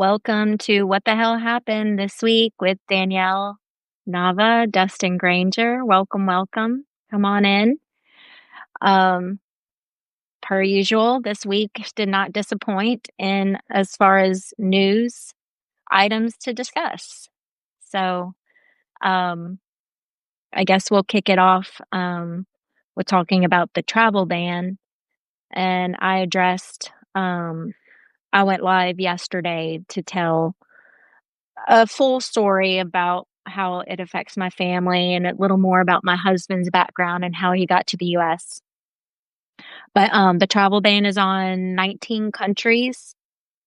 Welcome to What the Hell Happened This Week with Danielle, Nava, Dustin, Granger. Welcome, welcome. Come on in. Um, Per usual, this week did not disappoint in as far as news items to discuss. So, um, I guess we'll kick it off with talking about the travel ban. And I went live yesterday to tell a full story about how it affects my family and a little more about my husband's background and how he got to the US. But the travel ban is on 19 countries.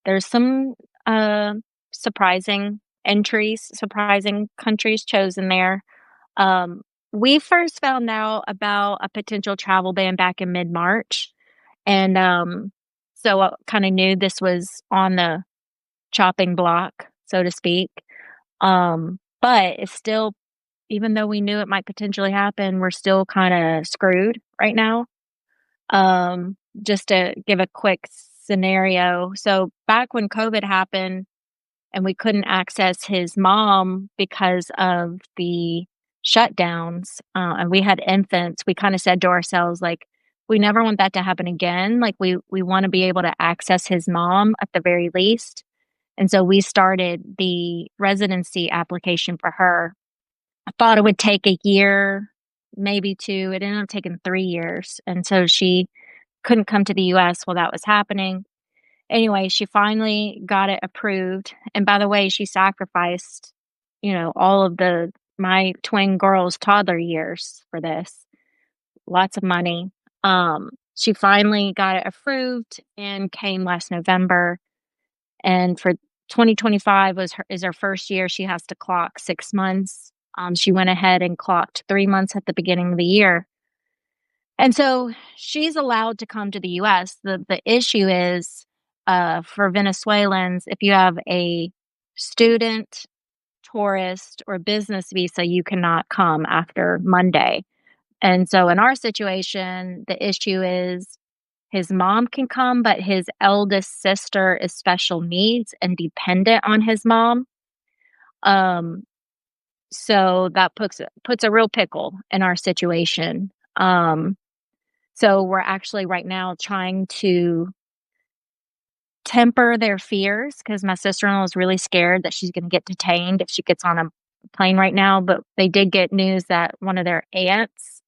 There's some uh, surprising entries, surprising countries chosen there. Um, we first found out about a potential travel ban back in mid-March. And so I kind of knew this was on the chopping block, so to speak. But it's still, even though we knew it might potentially happen, we're still kind of screwed right now. Just to give a quick scenario. So back when COVID happened and we couldn't access his mom because of the shutdowns, and we had infants, we kind of said to ourselves, like, we never want that to happen again. Like we want to be able to access his mom at the very least. And so we started the residency application for her. I thought it would take a year, maybe two. It ended up taking 3 years. And so she couldn't come to the US while that was happening. Anyway, she finally got it approved. And by the way, she sacrificed, all of my twin girls' toddler years for this. Lots of money. She finally got it approved and came last November. And for 2025 is her first year. She has to clock 6 months. She went ahead and clocked 3 months at the beginning of the year. And so she's allowed to come to the US. The issue is for Venezuelans, if you have a student, tourist, or business visa, you cannot come after Monday. And so in our situation, the issue is his mom can come, but his eldest sister is special needs and dependent on his mom. Um, so that puts a real pickle in our situation. So we're actually right now trying to temper their fears because my sister-in-law is really scared that she's going to get detained if she gets on a plane right now. But they did get news that one of their aunts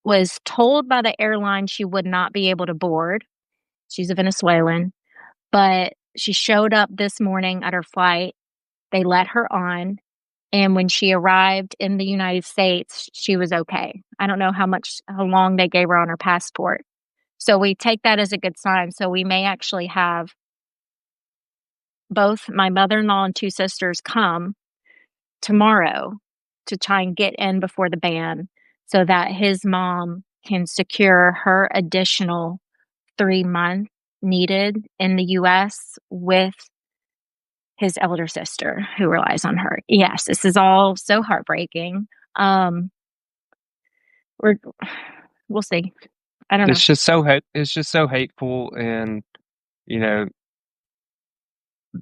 was told by the airline she would not be able to board. She's a Venezuelan, but she showed up this morning at her flight. They let her on. And when she arrived in the United States, she was okay. I don't know how long they gave her on her passport. So we take that as a good sign. So we may actually have both my mother-in-law and two sisters come tomorrow to try and get in before the ban so that his mom can secure her additional 3 months needed in the US with his elder sister who relies on her. Yes, this is all so heartbreaking. We're we'll see. I don't know. It's just so hateful, and you know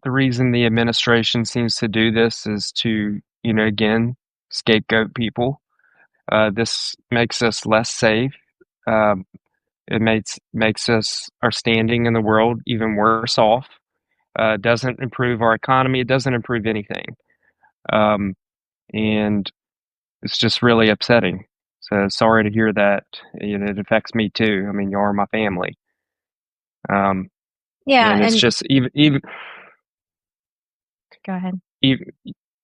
the reason the administration seems to do this is to again scapegoat people. This makes us less safe. Um, it makes us our standing in the world even worse off. Doesn't improve our economy. It doesn't improve anything, um, and it's just really upsetting. So sorry to hear that. It affects me too. I mean, you are my family. Um, Yeah, and it's and just go ahead. even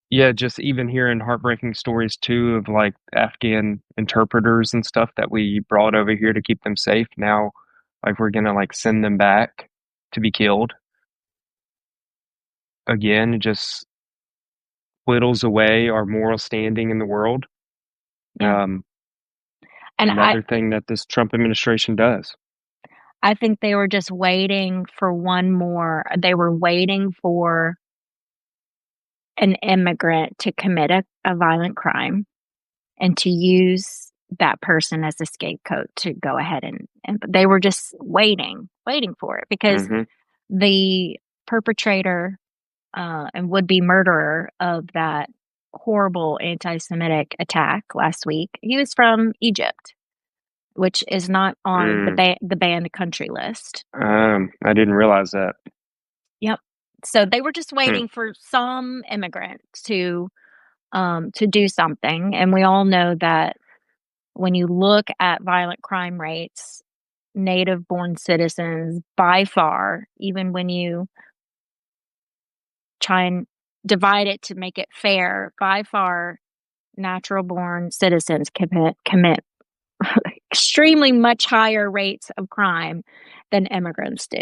yeah, just even hearing heartbreaking stories too of like Afghan interpreters and stuff that we brought over here to keep them safe. Now, like we're gonna like send them back to be killed again. It just whittles away our moral standing in the world. Yeah. Um, And Another thing that this Trump administration does. I think they were just waiting for one more. They were waiting for an immigrant to commit a violent crime and to use that person as a scapegoat to go ahead and they were just waiting for it because Hmm. the perpetrator and would-be murderer of that horrible anti-Semitic attack last week. He was from Egypt, which is not on Mm. the banned country list. I didn't realize that. Yep. So they were just Hmm. waiting for some immigrant to do something, and we all know that when you look at violent crime rates, native-born citizens by far, even when you try and divide it to make it fair, by far, natural-born citizens commit extremely much higher rates of crime than immigrants do.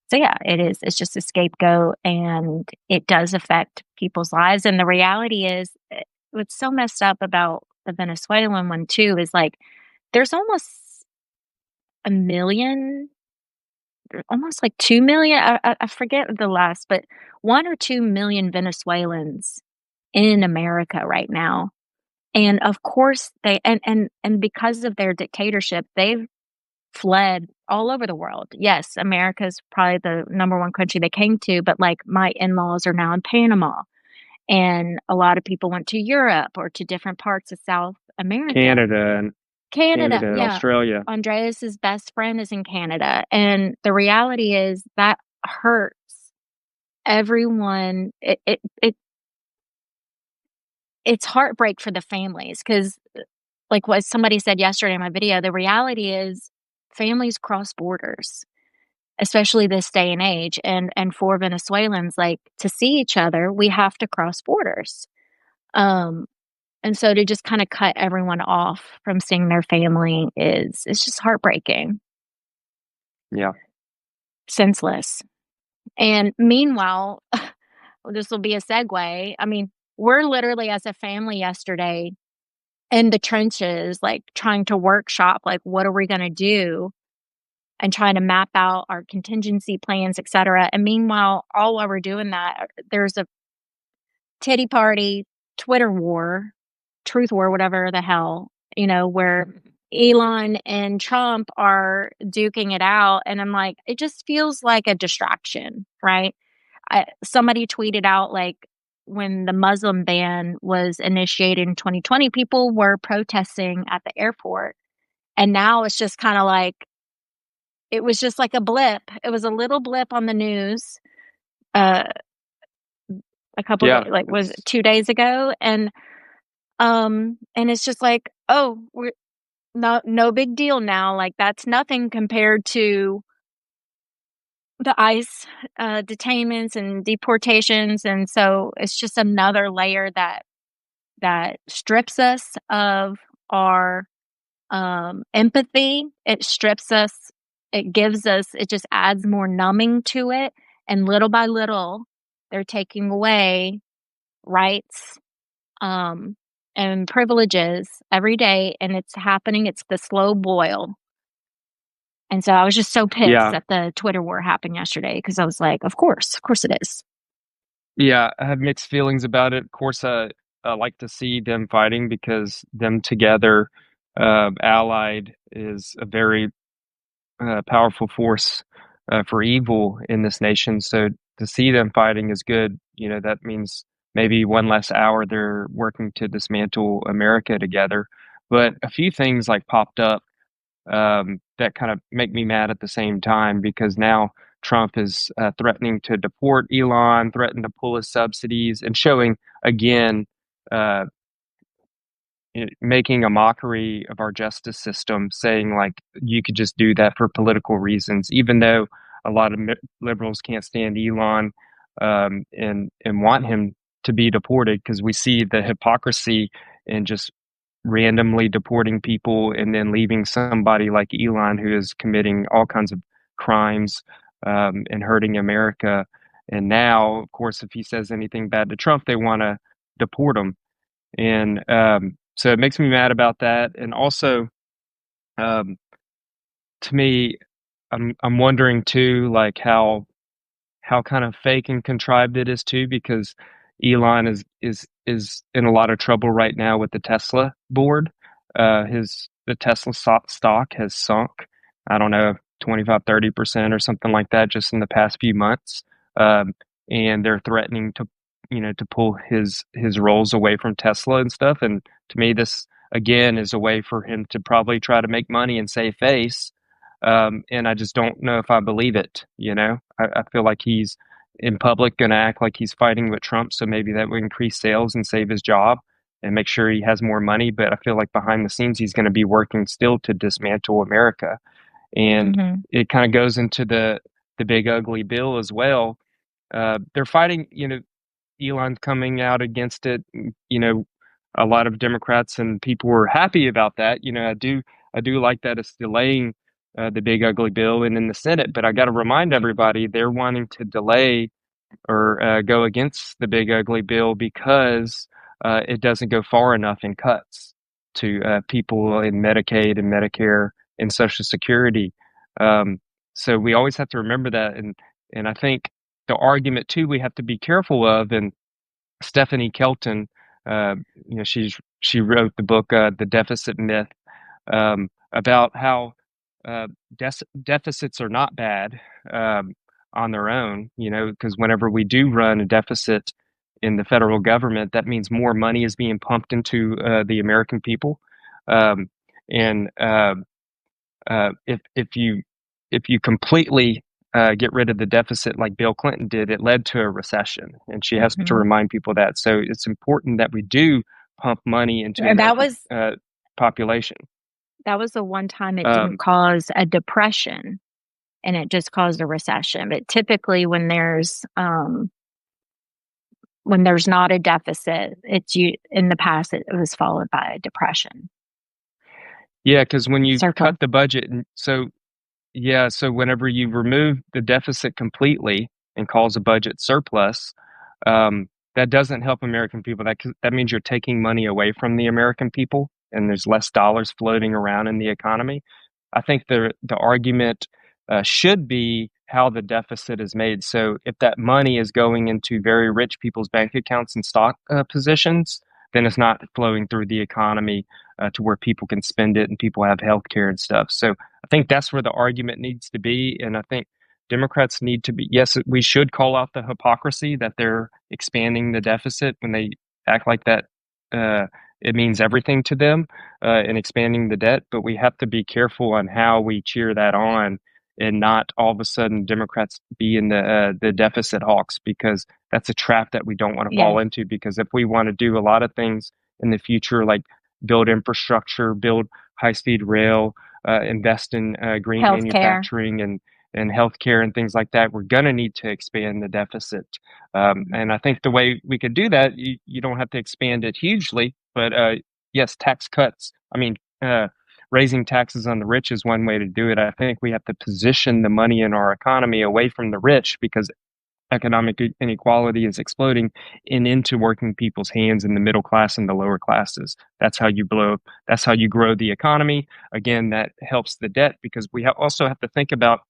So yeah, it's just a scapegoat, and it does affect people's lives. And the reality is, what's so messed up about the Venezuelan one too is like there's almost a million, almost like 2 million. I forget the last, but 1 or 2 million Venezuelans in America right now. And of course and because of their dictatorship, they've fled all over the world. Yes, America's probably the number one country they came to, but like my in-laws are now in Panama, and a lot of people went to Europe or to different parts of South America. Canada and Canada, Canada and yeah. Australia. Andreas's best friend is in Canada, and the reality is that hurts everyone. It's heartbreak for the families because, like what somebody said yesterday in my video, the reality is families cross borders, especially this day and age. And for Venezuelans, like to see each other, we have to cross borders. Um, and so to just kind of cut everyone off from seeing their family it's just heartbreaking, Yeah. senseless. And meanwhile, this will be a segue. I mean, we're literally as a family yesterday in the trenches, like trying to workshop, like, what are we going to do? And trying to map out our contingency plans, et cetera. And meanwhile, all while we're doing that, there's a titty party, Twitter war, truth war, whatever the hell, where Elon and Trump are duking it out. And I'm like, it just feels like a distraction, right? Somebody tweeted out, like, when the Muslim ban was initiated in 2020, people were protesting at the airport. And now it's just kind of like, it was just like a blip. It was a little blip on the news, uh, a couple days, Yeah. like, was it 2 days ago? And it's just like, oh, we're no big deal now. Like, that's nothing compared to the ICE, detainments and deportations. And so it's just another layer that strips us of our empathy. It strips us, it just adds more numbing to it. And little by little, they're taking away rights, um, and privileges every day. And it's happening. It's the slow boil. And so I was just so pissed Yeah. that the Twitter war happened yesterday because I was like, of course it is. Yeah. I have mixed feelings about it. Of course, I like to see them fighting because them together, allied, is a very powerful force for evil in this nation. So to see them fighting is good. That means maybe one less hour they're working to dismantle America together. But a few things like popped up that kind of make me mad at the same time because now Trump is threatening to deport Elon, threatening to pull his subsidies, and showing again uh, making a mockery of our justice system, saying like you could just do that for political reasons, even though a lot of liberals can't stand Elon and want him to be deported because we see the hypocrisy in just randomly deporting people and then leaving somebody like Elon who is committing all kinds of crimes and hurting America. And now, of course, if he says anything bad to Trump, they want to deport him. And so it makes me mad about that. And also, um, to me, I'm wondering too, like how kind of fake and contrived it is too, because Elon is in a lot of trouble right now with the Tesla board. The Tesla stock has sunk, I don't know, 25, 30% or something like that just in the past few months. and they're threatening to, to pull his roles away from Tesla and stuff. And to me, this again is a way for him to probably try to make money and save face. And I just don't know if I believe it. I feel like he's in public going to act like he's fighting with Trump, so maybe that would increase sales and save his job and make sure he has more money. But I feel like behind the scenes, he's going to be working still to dismantle America. And Hmm. it kind of goes into the big ugly bill as well. They're fighting, Elon coming out against it. A lot of Democrats and people were happy about that. I do like that it's delaying the big ugly bill and in the Senate, but I got to remind everybody they're wanting to delay or go against the big ugly bill because it doesn't go far enough in cuts to people in Medicaid and Medicare and Social Security. Um, so we always have to remember that, and I think the argument too we have to be careful of. And Stephanie Kelton, uh, she wrote the book The Deficit Myth, about how deficits are not bad um, on their own, because whenever we do run a deficit in the federal government, that means more money is being pumped into the American people. Um, and if you completely get rid of the deficit like Bill Clinton did, it led to a recession, and she has to Hmm. remind people that. So it's important that we do pump money into the That American was population. that was the one time it didn't Um, cause a depression, and it just caused a recession. But typically, when there's not a deficit, in the past it was followed by a depression, yeah, because when you surplus. cut the budget, and so yeah, so whenever you remove the deficit completely and cause a budget surplus, that doesn't help American people. That means you're taking money away from the American people, and there's less dollars floating around in the economy. I think the argument should be how the deficit is made. So if that money is going into very rich people's bank accounts and stock positions, then it's not flowing through the economy to where people can spend it and people have health care and stuff. So I think that's where the argument needs to be. And I think Democrats need to be, yes, we should call out the hypocrisy that they're expanding the deficit when they act like that. Uh, it means everything to them in expanding the debt, but we have to be careful on how we cheer that on and not all of a sudden Democrats be in the deficit hawks, because that's a trap that we don't want to fall Yes, into. Because if we want to do a lot of things in the future, like build infrastructure, build high-speed rail, invest in green healthcare. manufacturing and healthcare and things like that, we're going to need to expand the deficit. And I think the way we could do that, you don't have to expand it hugely, but yes, tax cuts. I mean, raising taxes on the rich is one way to do it. I think we have to position the money in our economy away from the rich, because economic inequality is exploding and into working people's hands in the middle class and the lower classes. That's how you blow. That's how you grow the economy. Again, that helps the debt, because we also have to think about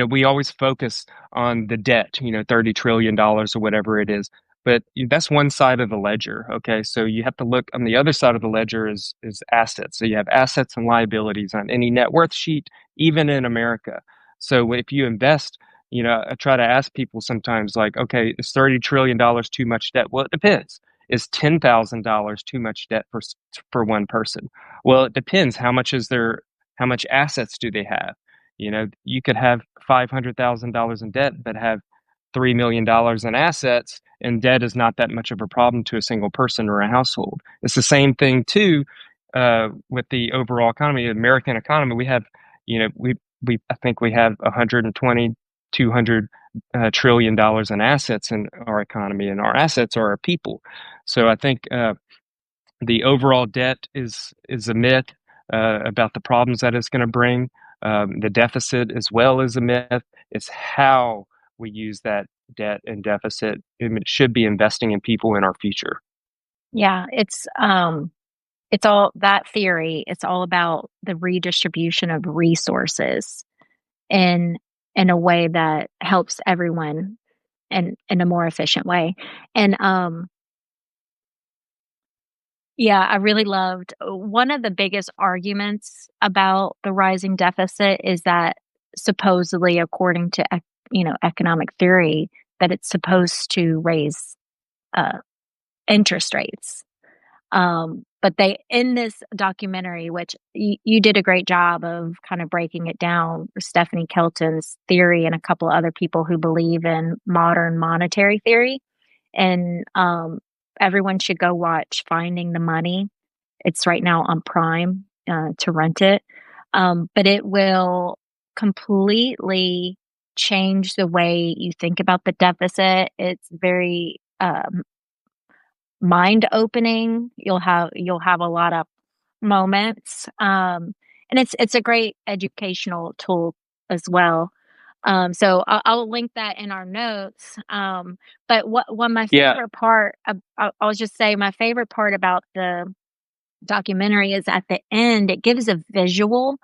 we always focus on the debt, $30 trillion or whatever it is. But that's one side of the ledger. Okay. So you have to look on the other side of the ledger is assets. So you have assets and liabilities on any net worth sheet, even in America. So if you invest, I try to ask people sometimes like, okay, is $30 trillion too much debt? Well, it depends. Is $10,000 too much debt for one person? Well, it depends. How much assets do they have? You could have $500,000 in debt, but have $3 million in assets, and debt is not that much of a problem to a single person or a household. It's the same thing too with the overall economy, the American economy. We have, we I think we have 120, 200 trillion dollars in assets in our economy, and our assets are our people. So I think the overall debt is a myth about the problems that it's going to bring. The deficit as well is a myth. It's how we use that debt and deficit. It should be investing in people in our future. Yeah, it's all that theory. It's all about the redistribution of resources in in a way that helps everyone in a more efficient way. And yeah, I really loved one of the biggest arguments about the rising deficit is that supposedly, according to economic theory, that it's supposed to raise uh, interest rates. But they, in this documentary, which you did a great job of kind of breaking it down, Stephanie Kelton's theory and a couple of other people who believe in modern monetary theory. And everyone should go watch Finding the Money. It's right now on Prime to rent it. But it will completely change the way you think about the deficit. It's very mind opening. You'll have a lot of moments, and it's a great educational tool as well. So I'll link that in our notes. But what my Yeah, favorite part, I'll just say my favorite part about the documentary is at the end, it gives a visual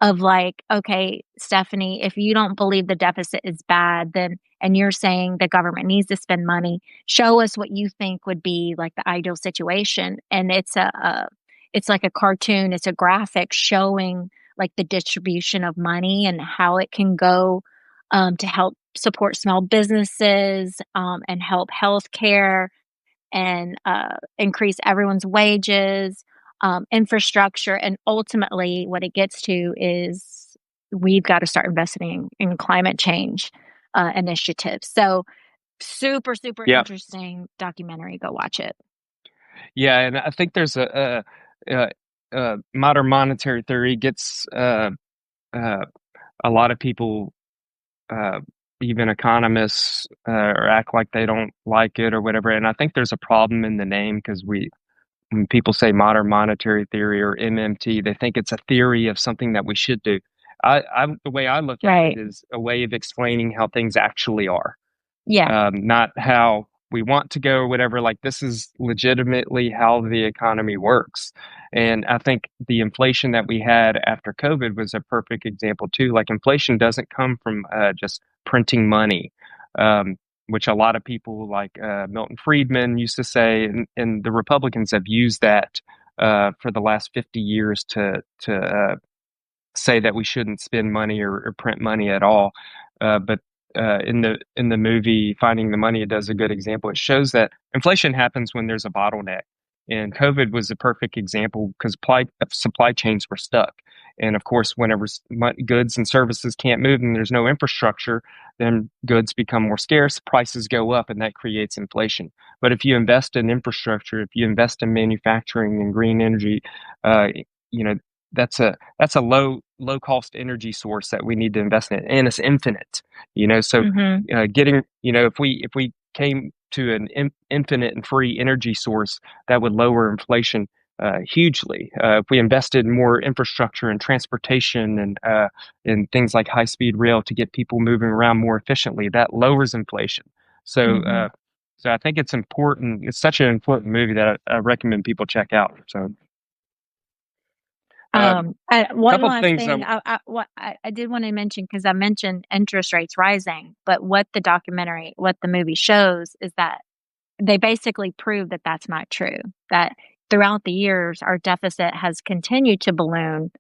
of like, okay, Stephanie, if you don't believe the deficit is bad, then, and you're saying the government needs to spend money, show us what you think would be like the ideal situation. And it's like a cartoon, it's a graphic showing like the distribution of money and how it can go to help support small businesses and help healthcare and increase everyone's wages, infrastructure, and ultimately, what it gets to is we've got to start investing in climate change initiatives. So, super, super yeah, interesting documentary. Go watch it. yeah, and I think there's modern monetary theory gets uh, a lot of people, uh, even economists, or act like they don't like it or whatever. And I think there's a problem in the name because when people say modern monetary theory or MMT, they think it's a theory of something that we should do. The way I look at it Right. is a way of explaining how things actually are, Yeah. not how we want to go or whatever. Like this is legitimately how the economy works. And I think the inflation that we had after COVID was a perfect example too. Like inflation doesn't come from just printing money, which a lot of people like Milton Friedman used to say, and the Republicans have used that for the last 50 years to say that we shouldn't spend money or print money at all. But in the movie Finding the Money, it does a good example. It shows that inflation happens when there's a bottleneck, and COVID was a perfect example because supply chains were stuck. And of course, whenever goods and services can't move and there's no infrastructure, then goods become more scarce, prices go up, and that creates inflation. But if you invest in infrastructure, if you invest in manufacturing and green energy, uh, you know that's a low cost energy source that we need to invest in, and it's infinite. So Mm-hmm. getting if we came to an infinite and free energy source, that would lower inflation hugely. If we invested in more infrastructure and transportation and things like high speed rail to get people moving around more efficiently, that lowers inflation. So. Mm-hmm. So I think it's important. It's such an important movie that I recommend people check out. So, a One couple last things. thing, I did want to mention because I mentioned interest rates rising, but what the movie shows is that they basically prove that that's not true. That throughout the years, our deficit has continued to balloon,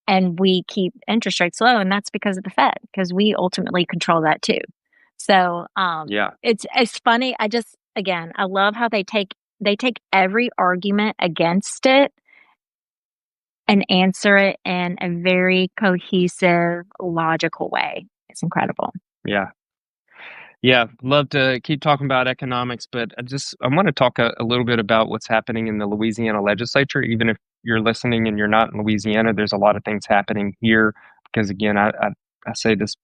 and we keep interest rates low, and that's because of the Fed, because we ultimately control that too. So, Yeah. it's funny. I just again, I love how they take every argument against it and answer it in a very cohesive, logical way. It's incredible. Yeah. Yeah, love to keep talking about economics, but I want to talk a little bit about what's happening in the Louisiana legislature. Even if you're listening and you're not in Louisiana, there's a lot of things happening here because again, I say this,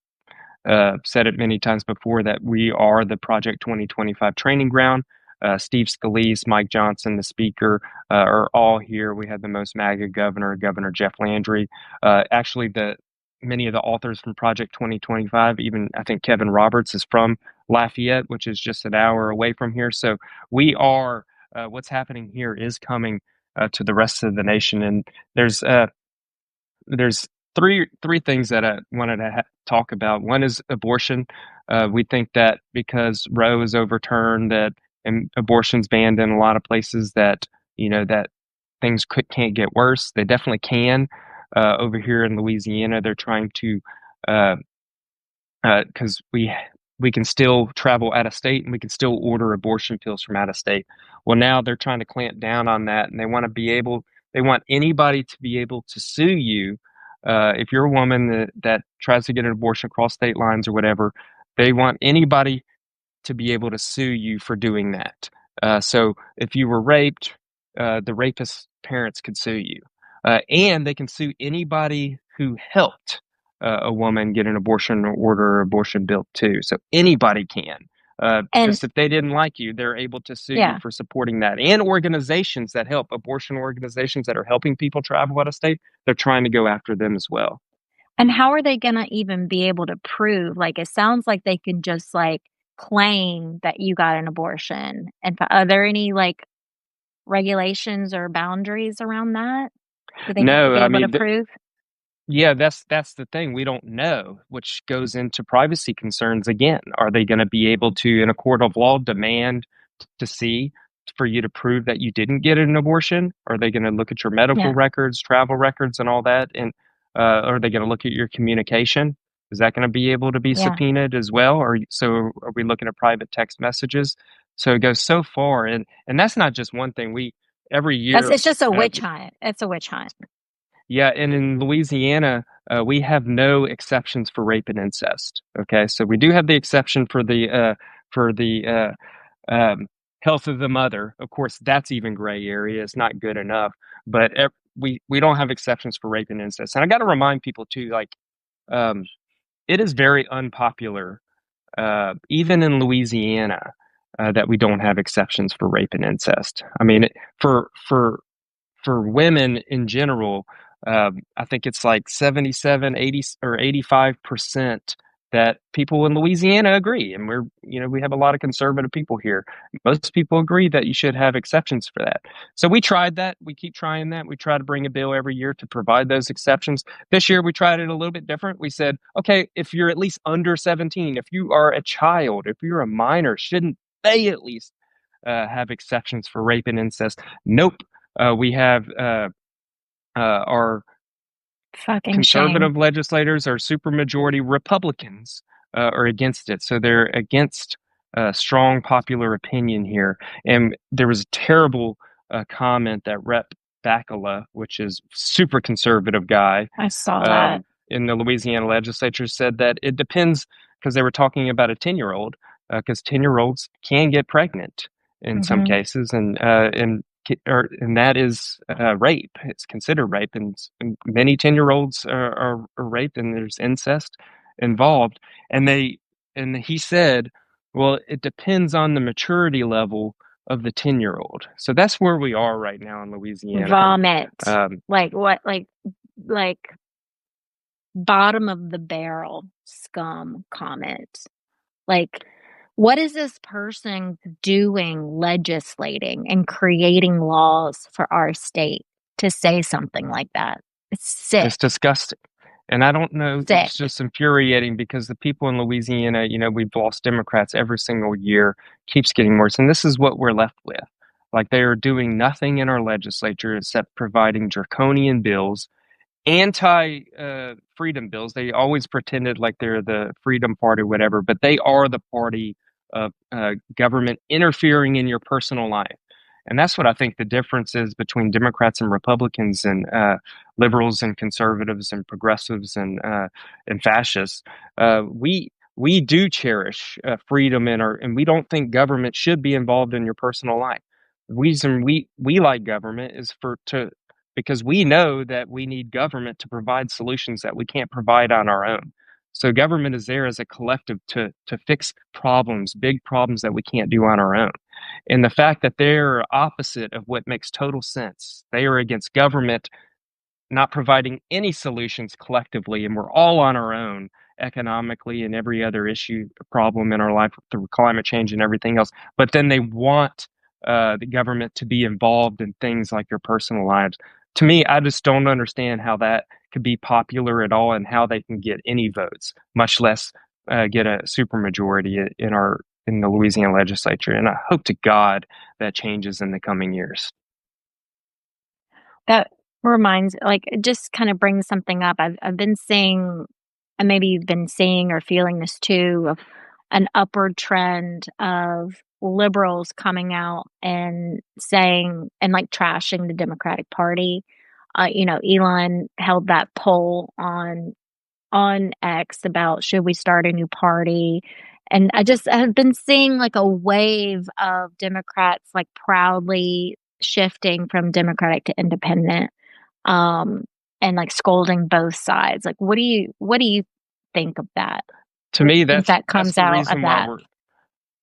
said it many times before that we are the Project 2025 training ground. Steve Scalise, Mike Johnson, the speaker, are all here. We had the most MAGA governor, Governor Jeff Landry. Actually, the many of the authors from Project 2025, even I think Kevin Roberts is from Lafayette, which is just an hour away from here. So we are, what's happening here is coming to the rest of the nation. And there's three things that I wanted to talk about. One is abortion. We think that because Roe is overturned, that and abortion's banned in a lot of places, that that things can't get worse. They definitely can. Over here in Louisiana, they're trying to because we can still travel out of state and we can still order abortion pills from out of state. Well, now they're trying to clamp down on that, and they want anybody to be able to sue you. If you're a woman that tries to get an abortion across state lines or whatever, they want anybody to be able to sue you for doing that. So if you were raped, the rapist's parents could sue you. And they can sue anybody who helped a woman get an abortion order or abortion bill too. So anybody can. And Just if they didn't like you, they're able to sue you yeah. for supporting that. And organizations that help, abortion organizations that are helping people travel out of state, they're trying to go after them as well. And how are they gonna even be able to prove? Like, it sounds like they can just, like, claim that you got an abortion. And are there any, like, regulations or boundaries around that they have to No, be I able to mean, prove? yeah, that's the thing. We don't know, which goes into privacy concerns again. Are they going to be able to, in a court of law, demand to see for you to prove that you didn't get an abortion? Are they going to look at your medical Yeah, records, travel records, and all that? And are they going to look at your communication? Is that going to be able to be yeah. subpoenaed as well? Or so are we looking at private text messages? So it goes so far, and that's not just one thing. We every year. It's just a Uh, witch hunt. It's a witch hunt. yeah, and in Louisiana, we have no exceptions for rape and incest. Okay, so we do have the exception for the health of the mother. Of course, that's even gray area. It's not good enough, but we don't have exceptions for rape and incest. And I got to remind people too, like um, it is very unpopular, even in Louisiana, that we don't have exceptions for rape and incest. I mean, for women in general, I think it's like 77, 80, or 85% that people in Louisiana agree. And we have a lot of conservative people here. Most people agree that you should have exceptions for that. So we tried that. We keep trying that. We try to bring a bill every year to provide those exceptions. This year, we tried it a little bit different. We said, okay, if you're at least under 17, if you are a child, if you're a minor, shouldn't they at least have exceptions for rape and incest? Nope. We have our Fucking shame. conservative legislators, our supermajority Republicans are against it. So they're against strong popular opinion here. And there was a terrible comment that Rep. Bacala, which is super conservative guy, I saw that. in the Louisiana legislature, said that it depends because they were talking about a 10-year-old, because 10-year-olds can get pregnant in some Mhm. cases, and that is rape. It's considered rape, and many 10-year-olds are raped, and there's incest involved. And he said, well, it depends on the maturity level of the 10-year-old. So that's where we are right now in Louisiana. And Vomit. um, Like, what? Like, bottom of the barrel scum comment. Like, what is this person doing legislating and creating laws for our state to say something like that? It's sick. it's disgusting. And I don't know, it's Sick. just infuriating because the people in Louisiana, we've lost Democrats every single year, keeps getting worse. And this is what we're left with. Like they are doing nothing in our legislature except providing draconian bills, anti freedom bills. They always pretended like they're the Freedom Party or whatever, but they are the party of government interfering in your personal life. And that's what I think the difference is between Democrats and Republicans, and liberals and conservatives and progressives and fascists. We do cherish freedom and we don't think government should be involved in your personal life. The reason we like government is because we know that we need government to provide solutions that we can't provide on our own. So government is there as a collective to fix problems, big problems that we can't do on our own. And the fact that they're opposite of what makes total sense. They are against government not providing any solutions collectively, and we're all on our own economically and every other issue problem in our life through climate change and everything else. But then they want the government to be involved in things like your personal lives. To me, I just don't understand how that could be popular at all, and how they can get any votes, much less get a supermajority in the Louisiana legislature. And I hope to God that changes in the coming years. That reminds, like, it just kind of brings something up. I've been seeing, and maybe you've been seeing or feeling this too, of an upward trend of liberals coming out and saying and like trashing the Democratic Party. Elon held that poll on X about should we start a new party. And I have been seeing like a wave of Democrats like proudly shifting from Democratic to independent, um, and like scolding both sides. Like, what do you think of that? To What do me, you think that that's comes the out of reason why that? we're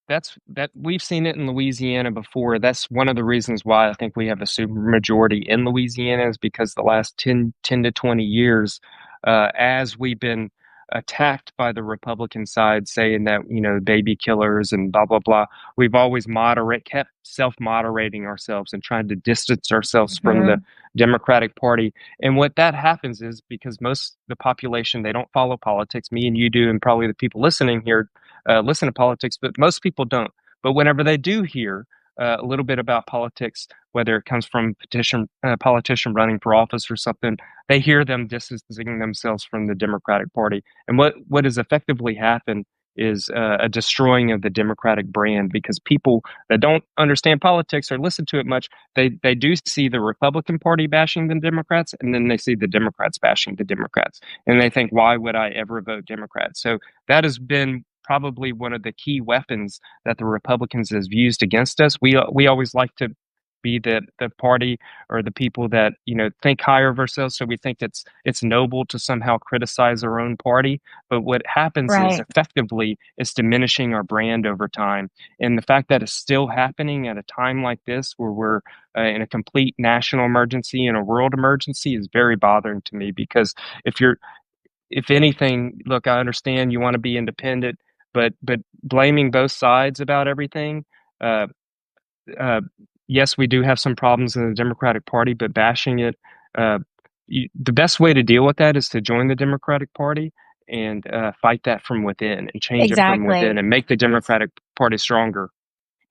that we've seen it in Louisiana before. That's one of the reasons why I think we have a super majority in Louisiana is because the last 10 to 20 years, as we've been attacked by the Republican side saying that, baby killers and blah, blah, blah, we've always kept self-moderating ourselves and trying to distance ourselves from the Hmm. Democratic Party. And what that happens is because most the population, they don't follow politics. Me and you do, and probably the people listening here listen to politics, but most people don't. But whenever they do hear a little bit about politics, whether it comes from politician running for office or something, they hear them distancing themselves from the Democratic Party. And what has effectively happened is a destroying of the Democratic brand because people that don't understand politics or listen to it much, they do see the Republican Party bashing the Democrats, and then they see the Democrats bashing the Democrats, and they think, why would I ever vote Democrat? So that has been probably one of the key weapons that the Republicans has used against us. We always like to be the party or the people that think higher of ourselves, so we think it's noble to somehow criticize our own party. But what happens is Right, effectively it's diminishing our brand over time, and the fact that it's still happening at a time like this where we're in a complete national emergency and a world emergency is very bothering to me because if you're if anything, look, I understand you want to be independent, but blaming both sides about everything. Uh, uh, yes, we do have some problems in the Democratic Party, but bashing it, uh, the best way to deal with that is to join the Democratic Party and fight that from within and change it from within exactly. and make the Democratic Party stronger.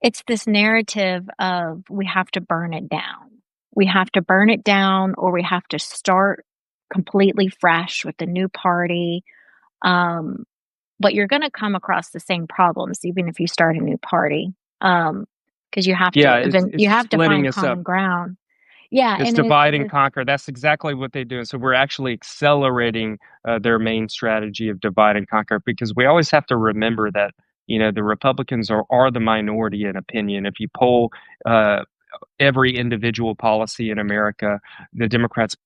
It's this narrative of we have to burn it down. We have to burn it down, or we have to start completely fresh with a new party. Um, but you're going to come across the same problems even if you start a new party, because Yeah, it's you have to splitting find us up. common ground. Yeah, It's and divide and conquer. That's exactly what they do. So we're actually accelerating their main strategy of divide and conquer because we always have to remember that the Republicans are the minority in opinion. If you poll uh, every individual policy in America, the Democrats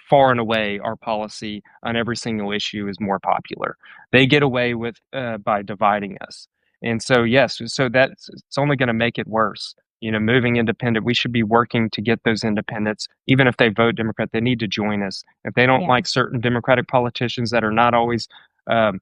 far and away our policy on every single issue is more popular. They get away with by dividing us, and so yes, so that's it's only going to make it worse. Moving independent, we should be working to get those independents. Even if they vote Democrat, they need to join us. If they don't yeah, like certain Democratic politicians that are not always um,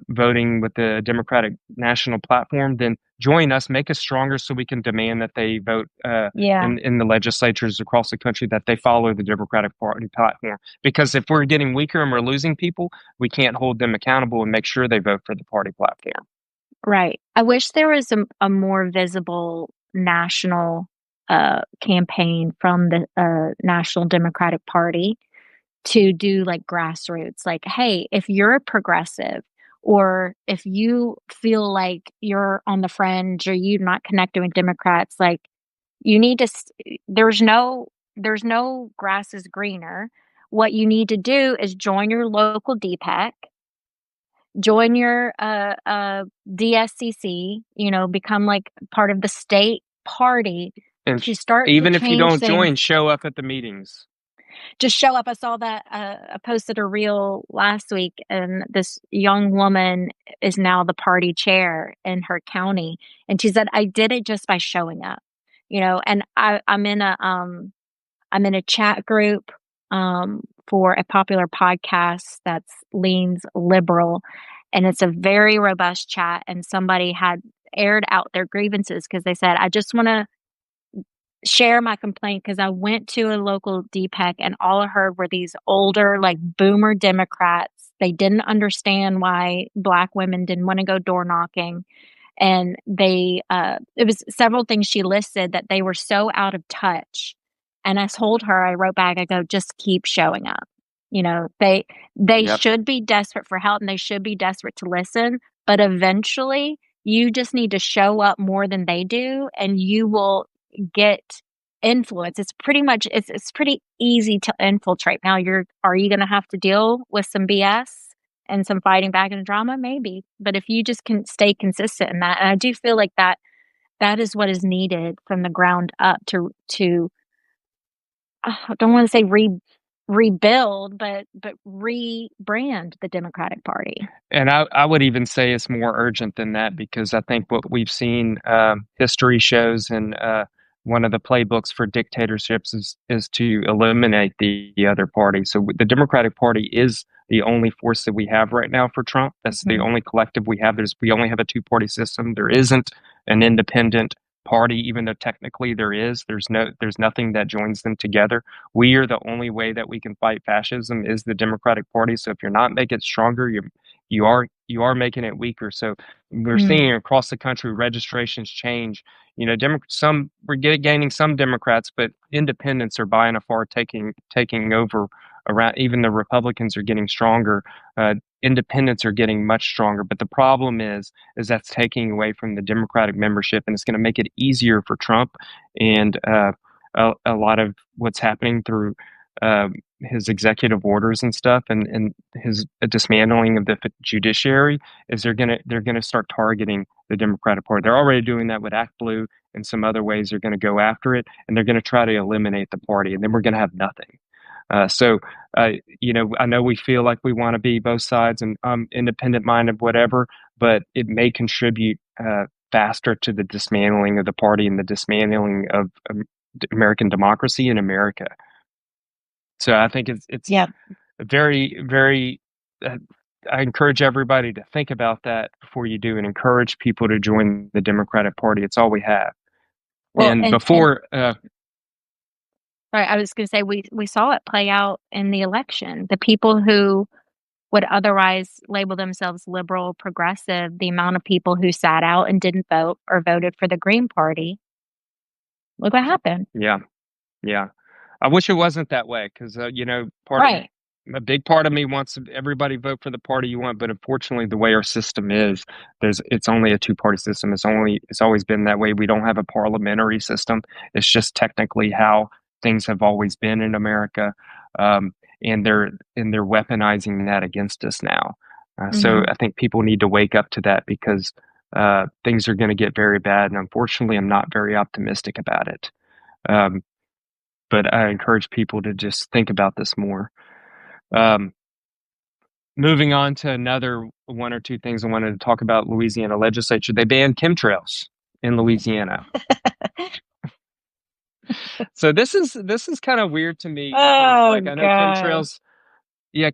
voting with the Democratic national platform, then join us, make us stronger, so we can demand that they vote yeah, in the legislatures across the country that they follow the Democratic Party platform. Because if we're getting weaker and we're losing people, we can't hold them accountable and make sure they vote for the party platform. right. I wish there was a more visible national campaign from the National Democratic Party to do like grassroots. Like, hey, if you're a progressive, or if you feel like you're on the fringe or you're not connecting with Democrats, like you need to, there's no grass is greener. What you need to do is join your local DPAC, join your DSCC, become like part of the state party And to start to even if you change don't join, things. show up at the meetings. Just show up. I saw that I posted a reel last week, and this young woman is now the party chair in her county, and she said, "I did it just by showing up." And I'm in a chat group for a popular podcast that's leans liberal, and it's a very robust chat. And somebody had aired out their grievances because they said, "I just want to share my complaint because I went to a local DPEC and all I heard were these older, like boomer Democrats. They didn't understand why Black women didn't want to go door knocking. And it was several things she listed that they were so out of touch. And I told her, I wrote back, I go, just keep showing up. They Yep. should be desperate for help and they should be desperate to listen, but eventually you just need to show up more than they do and you will get influence. It's pretty easy to infiltrate. Now are you going to have to deal with some BS and some fighting back and drama? Maybe. But if you just can stay consistent in that, and I do feel like that is what is needed from the ground up to I don't want to say rebuild, but rebrand the Democratic Party. And I would even say it's more urgent than that because I think what we've seen, history shows, and one of the playbooks for dictatorships is to eliminate the other party. So the Democratic Party is the only force that we have right now for Trump. That's the only collective we have. We only have a two-party system. There isn't an independent party, even though technically there is. There's nothing that joins them together. We are the only way that we can fight fascism is the Democratic Party. So if you're not making it stronger, you are making it weaker. So we're Mm. seeing across the country registrations change. You know, gaining some Democrats, but independents are by and far taking over. Around even the Republicans are getting stronger. Independents are getting much stronger. But the problem is that's taking away from the Democratic membership, and it's going to make it easier for Trump and a lot of what's happening through his executive orders and stuff, and his dismantling of the judiciary is they're gonna start targeting the Democratic Party. They're already doing that with Act Blue and some other ways. They're going to go after it, and they're going to try to eliminate the party, and then we're going to have nothing. I know we feel like we want to be both sides and independent minded, whatever, but it may contribute faster to the dismantling of the party and the dismantling of American democracy in America. So I think it's Yeah. very, very. I encourage everybody to think about that before you do, and encourage people to join the Democratic Party. It's all we have. Well, And and before, right, I was going to say we saw it play out in the election. The people who would otherwise label themselves liberal, progressive, the amount of people who sat out and didn't vote or voted for the Green Party. Look what happened. yeah, yeah. I wish it wasn't that way because Right. a big part of me wants everybody vote for the party you want, but unfortunately, the way our system is, it's only a two-party system. It's always been that way. We don't have a parliamentary system. It's just technically how things have always been in America, um, and they're weaponizing that against us now. So Mhm. I think people need to wake up to that because things are going to get very bad, and unfortunately, I'm not very optimistic about it. Um, but I encourage people to just think about this more. Um, Moving on to another one or two things I wanted to talk about Louisiana legislature. They banned chemtrails in Louisiana. So this is kind of weird to me because Oh like I know gosh.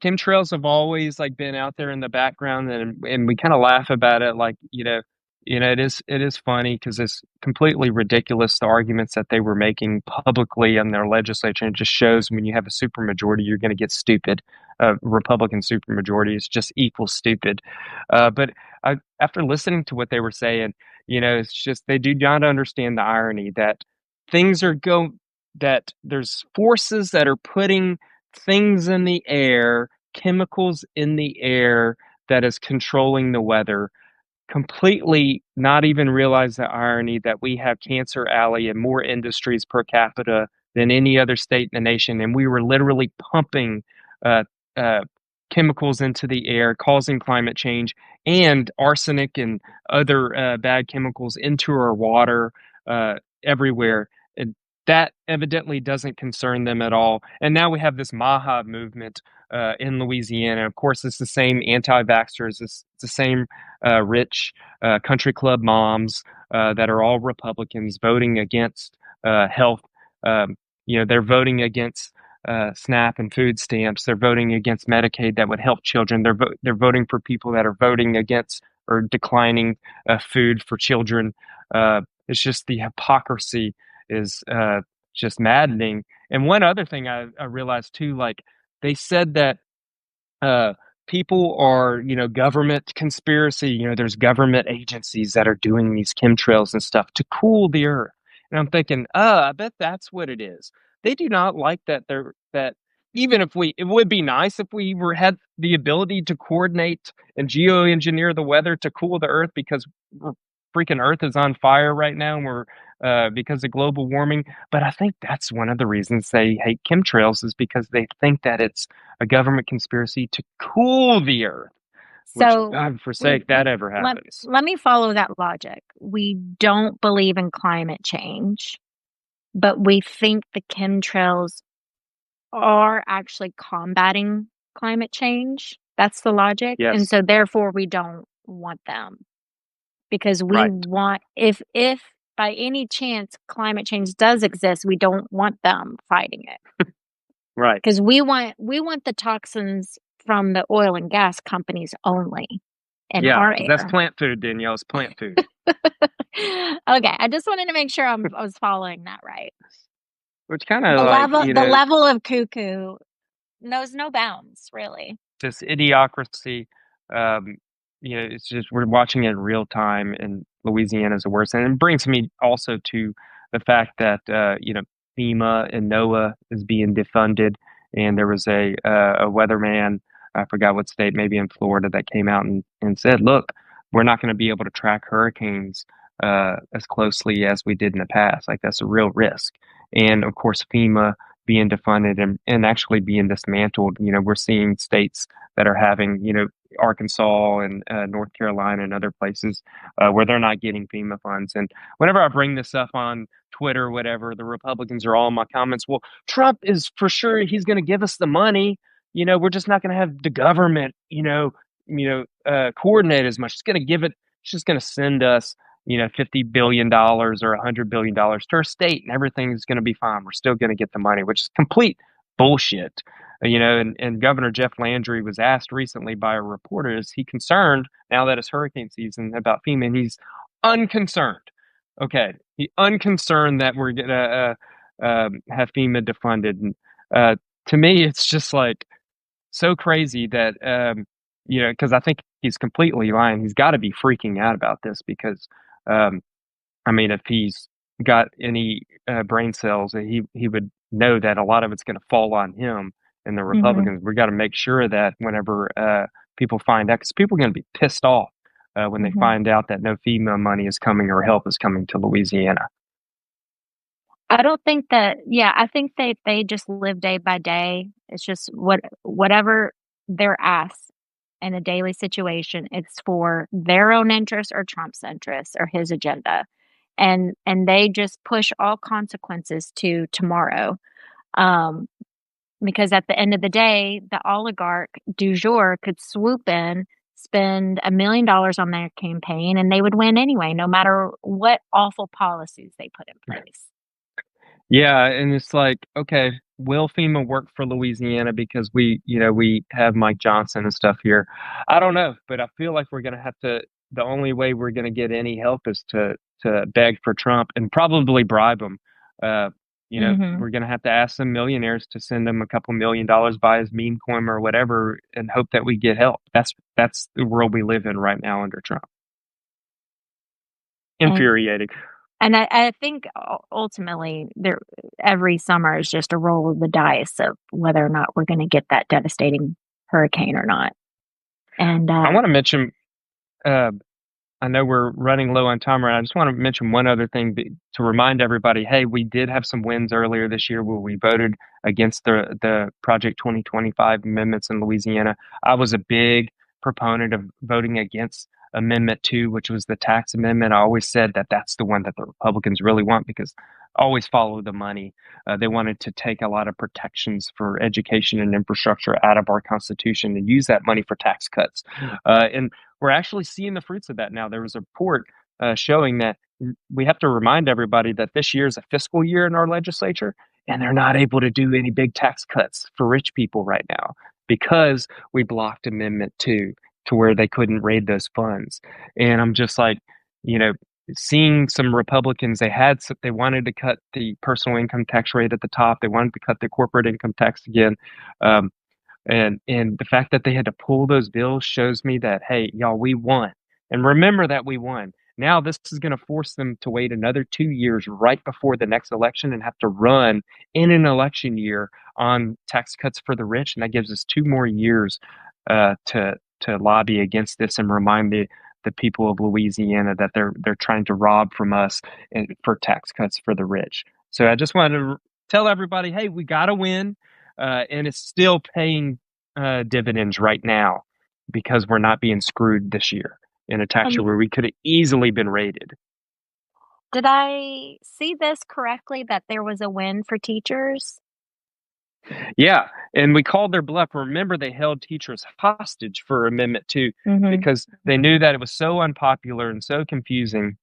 chemtrails have always like been out there in the background, and we kind of laugh about it like, it is funny because it's completely ridiculous the arguments that they were making publicly in their legislature. And it just shows when you have a supermajority, you're going to get stupid. Republican supermajority is just equal stupid. But after listening to what they were saying, it's just they do not understand the irony that things are go that there's forces that are putting things in the air, chemicals in the air that is controlling the weather, completely not even realize the irony that we have Cancer Alley and more industries per capita than any other state in the nation. And we were literally pumping uh, uh, chemicals into the air, causing climate change, and arsenic and other bad chemicals into our water everywhere. And that evidently doesn't concern them at all. And now we have this MAGA movement in Louisiana. Of course, it's the same anti-vaxxers. It's the same rich country club moms that are all Republicans voting against health. Um, they're voting against SNAP and food stamps. They're voting against Medicaid that would help children. They're voting for people that are voting against or declining food for children. It's just the hypocrisy is just maddening. And one other thing I realized too, like they said that uh, people are, government conspiracy, there's government agencies that are doing these chemtrails and stuff to cool the earth. And I'm thinking, I bet that's what it is. They do not like that even if it would be nice if we had the ability to coordinate and geoengineer the weather to cool the earth because freaking earth is on fire right now and we're because of global warming. But I think that's one of the reasons they hate chemtrails is because they think that it's a government conspiracy to cool the earth, which So God we forsake that ever let happens. let me follow that logic. We don't believe in climate change, but we think the chemtrails are actually combating climate change. That's the logic. And Yes, so therefore we don't want them because we right, want if by any chance climate change does exist, we don't want them fighting it. right. Because we want the toxins from the oil and gas companies only in Yeah, our because that's air. plant food, Danielle. It's plant food. Okay, I just wanted to make sure I was following that right. Which kind of The like, level the level of cuckoo knows no bounds, really. this idiocracy. Um, it's just we're watching it in real time, and Louisiana's the worst. And it brings me also to the fact that FEMA and NOAA is being defunded, and there was a weatherman, I forgot what state, maybe in Florida, that came out and said, "Look, we're not going to be able to track hurricanes as closely as we did in the past. Like that's a real risk." And of course, FEMA being defunded and actually being dismantled. We're seeing states that are having, Arkansas and North Carolina and other places where they're not getting FEMA funds. And whenever I bring this up on Twitter or whatever, the Republicans are all in my comments. Well, Trump is for sure he's going to give us the money. We're just not going to have the government, coordinate as much. It's going to give it. It's just going to send us $50 billion or $100 billion to our state and everything's going to be fine. We're still going to get the money, which is complete bullshit. And Governor Jeff Landry was asked recently by a reporter, is he concerned now that it's hurricane season about FEMA? And he's unconcerned. Okay. He unconcerned that we're going to have FEMA defunded. And to me, it's just like so crazy that, because I think he's completely lying. He's got to be freaking out about this because um, I mean, if he's got any brain cells, he would know that a lot of it's going to fall on him and the Hmm. Republicans. We got to make sure that whenever people find out, because people are going to be pissed off when they Hmm. find out that no FEMA money is coming or help is coming to Louisiana. I don't think that, yeah, I think they just live day by day. It's just whatever they're asked in a daily situation, it's for their own interests or Trump's interests or his agenda. And they just push all consequences to tomorrow. Um, because at the end of the day, the oligarch du jour could swoop in, spend $1 million on their campaign, and they would win anyway, no matter what awful policies they put in place. Yeah, and it's like, okay, will FEMA work for Louisiana because we have Mike Johnson and stuff here? I don't know, but I feel like we're gonna have to. The only way we're gonna get any help is to beg for Trump and probably bribe him. Hmm. We're gonna have to ask some millionaires to send him a couple $1 million, buy his meme coin or whatever, and hope that we get help. That's the world we live in right now under Trump. And Infuriating. and I think ultimately there every summer is just a roll of the dice of whether or not we're going to get that devastating hurricane or not. And I want to mention. Uh, I know we're running low on time, right? I just want to mention one other thing to remind everybody. Hey, we did have some wins earlier this year where we voted against the Project 2025 amendments in Louisiana. I was a big proponent of voting against Amendment 2, which was the tax amendment. I always said that that's the one that the Republicans really want because always follow the money. They wanted to take a lot of protections for education and infrastructure out of our Constitution and use that money for tax cuts. And we're actually seeing the fruits of that now. There was a report showing that we have to remind everybody that this year is a fiscal year in our legislature, and they're not able to do any big tax cuts for rich people right now because we blocked Amendment 2 to where they couldn't raid those funds. And I'm just like, you know, seeing some Republicans, they wanted to cut the personal income tax rate at the top. They wanted to cut the corporate income tax again. Um, and the fact that they had to pull those bills shows me that, hey, y'all, we won. And remember that we won. Now this is going to force them to wait another 2 years right before the next election and have to run in an election year on tax cuts for the rich, and that gives us 2 more years to lobby against this and remind the people of Louisiana that they're trying to rob from us for tax cuts for the rich. So I just wanted to tell everybody, hey, we got to win, and it's still paying dividends right now because we're not being screwed this year in a tax And year where we could have easily been raided. did I see this correctly that there was a win for teachers? Yeah, and we called their bluff. Remember, they held teachers hostage for Amendment 2 Mhm. because they knew that it was so unpopular and so confusing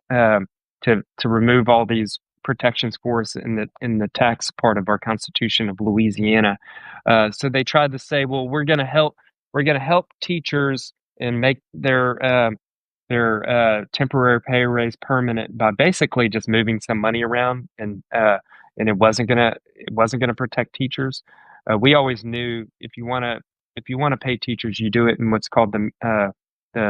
um, to remove all these protections for us in the tax part of our Constitution of Louisiana. So they tried to say, well, we're going to help teachers and make their temporary pay raise permanent by basically just moving some money around, and it wasn't gonna protect teachers. We always knew if you want to pay teachers, you do it in what's called the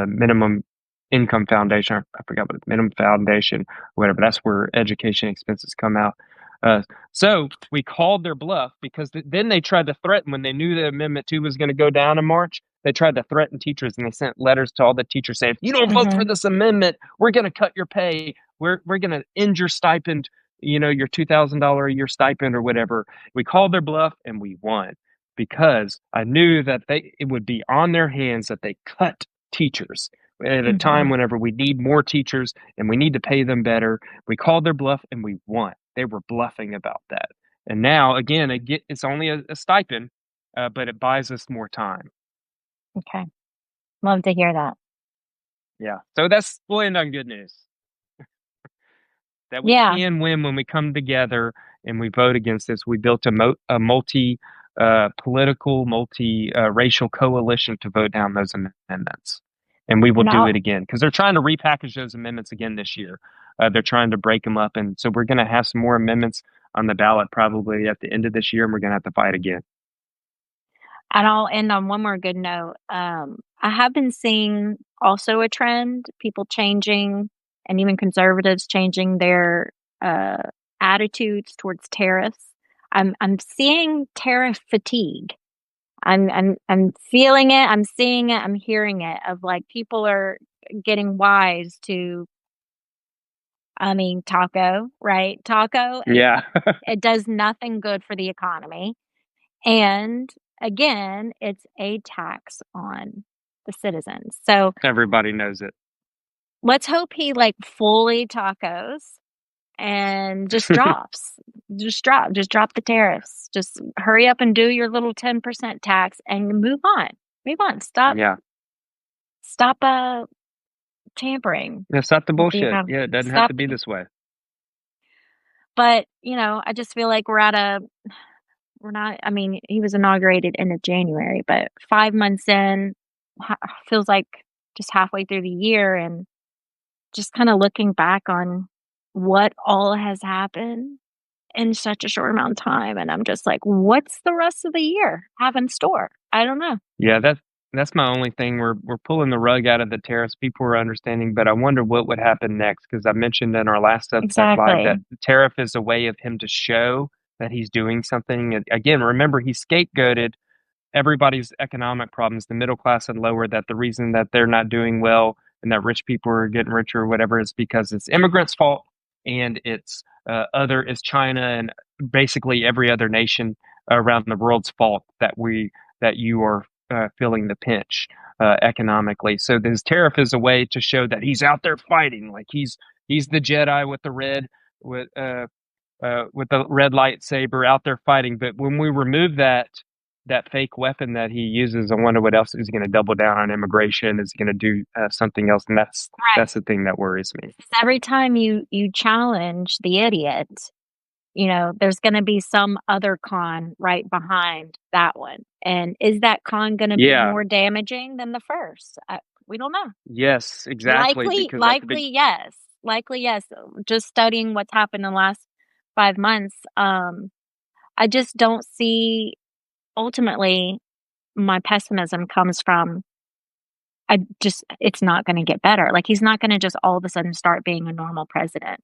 minimum income foundation. I forgot what minimum foundation, whatever. That's where education expenses come out. Uh, so we called their bluff because then they tried to threaten when they knew that Amendment 2 was going to go down in March. They tried to threaten teachers and they sent letters to all the teachers saying, if you don't vote for Mhm. this amendment, we're going to cut your pay. We're going to end your stipend, your $2,000 a year stipend or whatever. We called their bluff and we won because I knew that it would be on their hands that they cut teachers at a time Mhm. whenever we need more teachers and we need to pay them better. We called their bluff and we won. They were bluffing about that. And now, again, it's only a stipend, but it buys us more time. Okay. Love to hear that. Yeah. So that's spoiling on good news that we Yeah. can win when we come together and we vote against this. We built a multi political, multi racial coalition to vote down those amendments. And we will And do I'll it again because they're trying to repackage those amendments again this year. They're trying to break them up. And so we're going to have some more amendments on the ballot probably at the end of this year, and we're going to have to fight again. and I'll end on one more good note. I have been seeing also a trend, people changing and even conservatives changing their uh, attitudes towards tariffs. I'm seeing tariff fatigue. I'm feeling it. I'm seeing it. I'm hearing it. Of like people are getting wise to. I mean, taco, right? Taco. Yeah. It does nothing good for the economy. And again, it's a tax on the citizens. So Everybody knows it. let's hope he like fully tacos and just drop the tariffs. Just hurry up and do your little 10% tax and move on. Move on. Yeah. Stop tampering It's not the with the bullshit. economy. Yeah, it doesn't have Stop. to be this way. But, I just feel like we're not, I mean, he was inaugurated end of January, but 5 months in, feels like just halfway through the year, and just kinda looking back on what all has happened in such a short amount of time, and I'm just like, "What's the rest of the year have in store?" I don't know. Yeah, that's my only thing. We're pulling the rug out of the tariffs. People are understanding, but I wonder what would happen next because I mentioned in our last Substack live that Exactly. the tariff is a way of him to show that he's doing something. And again, remember he scapegoated everybody's economic problems, the middle class and lower, that the reason that they're not doing well and that rich people are getting richer or whatever is because it's immigrants' fault and it's China and basically every other nation around the world's fault that you are feeling the pinch economically. So this tariff is a way to show that he's out there fighting, like he's the Jedi with with the red lightsaber out there fighting. But when we remove that fake weapon that he uses, I wonder what else is he going to double down on immigration? Is he going to do something else? And Right. that's the thing that worries me. 'Cause every time you challenge the idiot, there's gonna be some other con right behind that one, and is that con gonna be Yeah. more damaging than the first? We don't know. Yes. Exactly. Likely Because at the big. likely, yes. Likely, yes. Just studying what's happened in the last 5 months, I just don't see ultimately, my pessimism comes from it's not gonna get better. Like, he's not gonna just all of a sudden start being a normal president.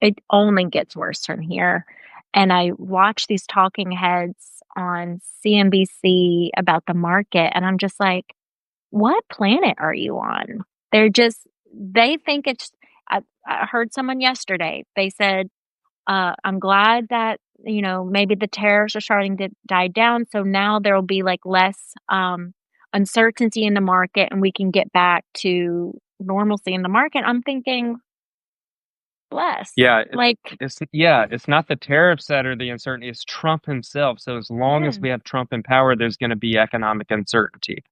It only gets worse from here. And I watch these talking heads on CNBC about the market, and I'm just like, what planet are you on? They think it's I heard someone yesterday, they said, I'm glad that, maybe the tariffs are starting to die down, so now there'll be, like, less, uncertainty in the market, and we can get back to normalcy in the market. I'm thinking, "Bless." Yeah, Like, it's not the tariffs that are the uncertainty, it's Trump himself. So as long yeah. as we have Trump in power, there's going to be economic uncertainty.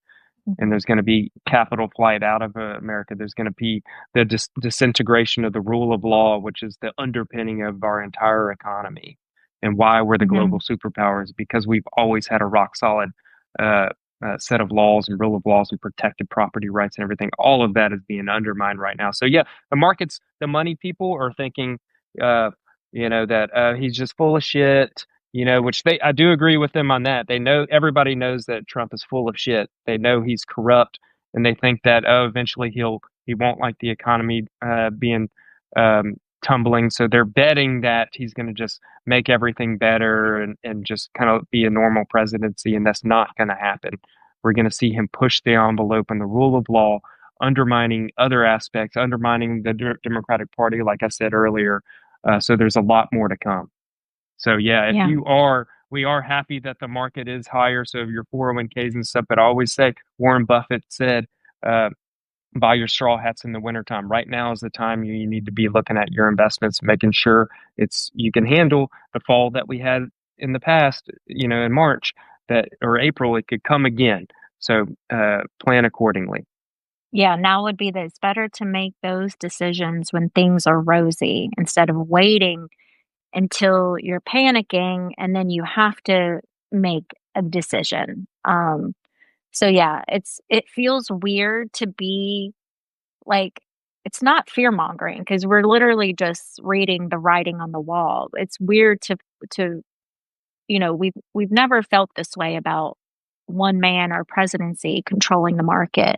And Mhm. there's going to be capital flight out of America. There's going to be the disintegration of the rule of law, which is the underpinning of our entire economy, and why we're the global Mhm. superpowers, because we've always had a rock solid uh, set of laws and rule of laws. We protected property rights and everything. All of that is being undermined right now. So yeah, the money people are thinking, uh, that he's just full of shit. Which I do agree with them on that. They know everybody knows that Trump is full of shit. They know he's corrupt, and they think that eventually he won't like the economy being um, tumbling. So they're betting that he's going to just make everything better and just kind of be a normal presidency, and that's not going to happen. We're going to see him push the envelope and the rule of law, undermining other aspects, undermining the Democratic Party, like I said earlier. So there's a lot more to come. So yeah, Yeah. we are happy that the market is higher. So your 401ks and stuff, but I always say, Warren Buffett said, uh, buy your straw hats in the wintertime. Right now is the time you need to be looking at your investments, making sure you can handle the fall that we had in the past, in March or April, it could come again. So, plan accordingly. Yeah, now would be that it's better to make those decisions when things are rosy instead of waiting until you're panicking and then you have to make a decision. So yeah, it feels weird to be like, it's not fear mongering because we're literally just reading the writing on the wall. It's weird to we've never felt this way about one man or presidency controlling the market,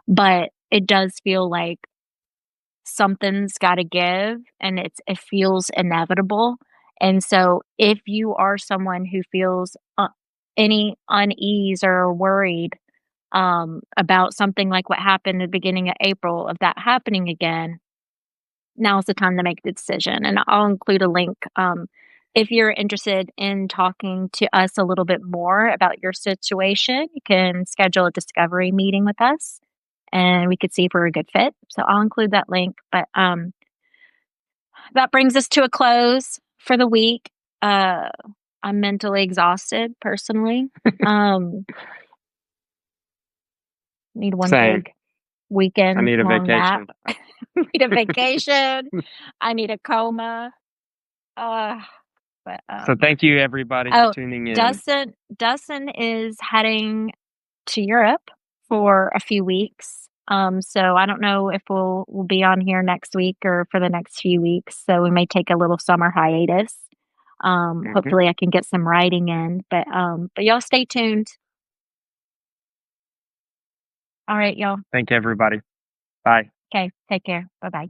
but it does feel like something's got to give, and it feels inevitable. And so if you are someone who feels any unease or worried about something like what happened at the beginning of April of that happening again, now's the time to make the decision. And I'll include a link if you're interested in talking to us a little bit more about your situation. You can schedule a discovery meeting with us and we could see if we're a good fit. So I'll include that link. But that brings us to a close for the week. Uh, I'm mentally exhausted personally. Um, need one Same. big I weekend need a long nap. vacation. Need a vacation. I need a coma. Uh, but So thank you everybody for oh, tuning in. Dustin is heading to Europe for a few weeks. So I don't know if we'll be on here next week or for the next few weeks. So we may take a little summer hiatus. Mhm. Hopefully I can get some writing in, but y'all stay tuned. All right, y'all. Thank you everybody. Bye. Okay, take care. Bye bye.